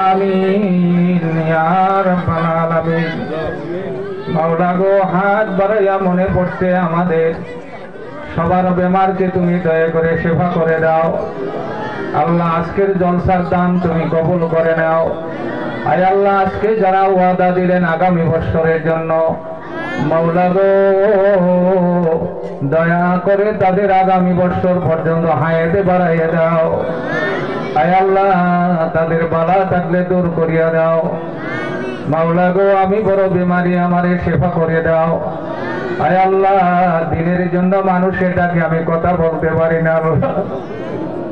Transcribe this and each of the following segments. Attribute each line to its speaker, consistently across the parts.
Speaker 1: আমিন ইয়া রাব্বাল আলামিন। মাওলা গো, হাত বাড়াইয়া মনে পড়ছে আমাদের সবার বেমারকে তুমি দয়া করে সেবা করে দাও। আল্লাহ, আজকের জলসার দান তুমি কবুল করে নাও। আয় আল্লাহ, আজকে যারা ওয়াদা দিলেন আগামী বছরের জন্য, মাওলা গো দয়া করে তাদের আগামী বছর পর্যন্ত হায়াতে বাড়াইয়া দাও। আয় আল্লাহ, তাদের বালা থাকলে দূর করিয়া দাও। মাওলা গো, আমি বড় বেমারি, আমারে সেবা করে দাও। আয় আল্লাহ, দিনের জন্য মানুষের ডাকে আমি কথা বলতে পারি না।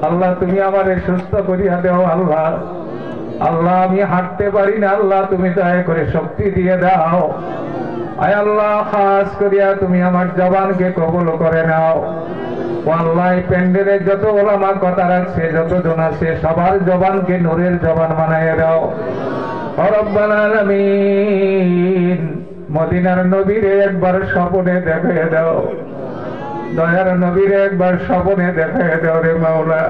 Speaker 1: আল্লাহ, তুমি আমারে সুস্থ করিয়া দাও। আল্লাহ আল্লাহ, আমি হাঁটতে পারি না। আল্লাহ, তুমি দয়া করে শক্তি দিয়ে দাও। আয় আল্লাহ, খাস করিয়া তুমি আমার জবানকে কবুল করে নাও। আল্লাহ, প্যান্ডেলে যত ওলামা কথা রাখছে, যতজন আছে, সবার জবানকে নূরের জবান বানাইয়া দাও। রব্বাল আলামিন, মদিনার নবীরে একবার স্বপ্নে দেখাইয়া দাও। দয়ার নবীরে একবার স্বপ্নে দেখাইয়া দাও রে মাওলা।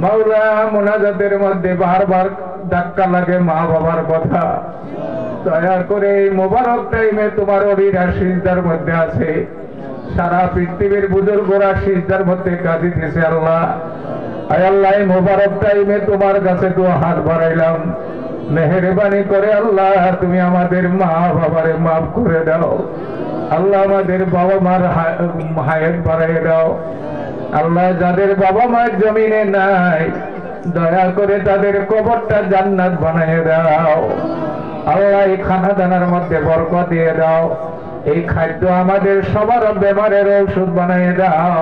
Speaker 1: মাওলা, মুনাজাতের মধ্যে বারবার ধাক্কা লাগে মা বাবার কথা। দয়া করে এই মোবারক টাইমে তোমার অলিরা সিজদার মধ্যে আছে, সারা পৃথিবীর বুজুর্গরা সিজদার মধ্যে কাঁদিতেছে। আল্লাহ, আয় আল্লাহ, এই মোবারক টাইমে তোমার কাছে তো হাত বাড়াইলাম, মেহেরবানি করে আল্লাহ তুমি আমাদের মা বাবারে মাফ করে দাও। আল্লাহ, আমাদের বাবা মার হায়াত বাড়াই দাও। আল্লাহ, যাদের বাবা মার জমিনে নাই, দয়া করে তাদের কবরটা জান্নাত বানিয়ে দাও। আল্লাহ, এই খানা দানার মধ্যে বরকত দিয়ে দাও। এই খাদ্য আমাদের সবার বেমারের ঔষধ বানিয়ে দাও।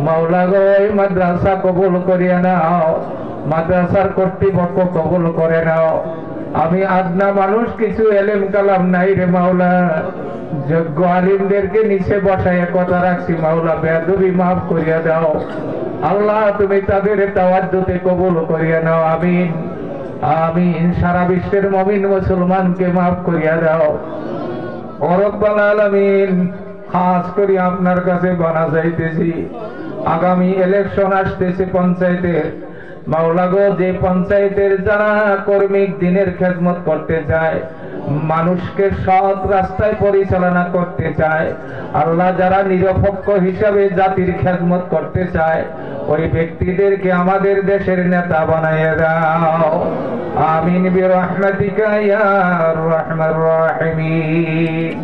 Speaker 1: মাওলা গো, এই মাদ্রাসা কবুল করিয়া নাও, মাদ্রাসার কর্তৃপক্ষ কবুল করে নাও। আমি আদনা মানুষ, কিছু এলেম কালাম নাই রে মাওলা। যোগ্য আলিমদেরকে নিচে বসায় কথা রাখছি, মাওলা বেয়াদবি মাফ করিয়া দাও। আল্লাহ, তুমি তাদের তাওয়াজ্জুতে কবুল করিয়া নাও। আমিন আমিন। সারা বিশ্বের মুমিন মুসলমানকে মাফ করিয়া দাও। ও রব্বাল আলামিন, খাস করে আপনার কাছে বানা যাইতেছি, আগামী ইলেকশন আসতেছে পঞ্চায়েতের। মাওলা গো, যে পঞ্চায়েতের যারা কর্মী দিনের খেদমত করতে চায়, মানুষকে সৎ রাস্তায় পরিচালনা করতে চায়, আল্লাহ যারা নিরপেক্ষ হিসাবে জাতির খেদমত করতে চায়, ওই ব্যক্তিদেরকে আমাদের দেশের নেতা বানাইয়া দাও। আমিন বিরহমাতিকা ইয়া আরহামার রাহিমিন।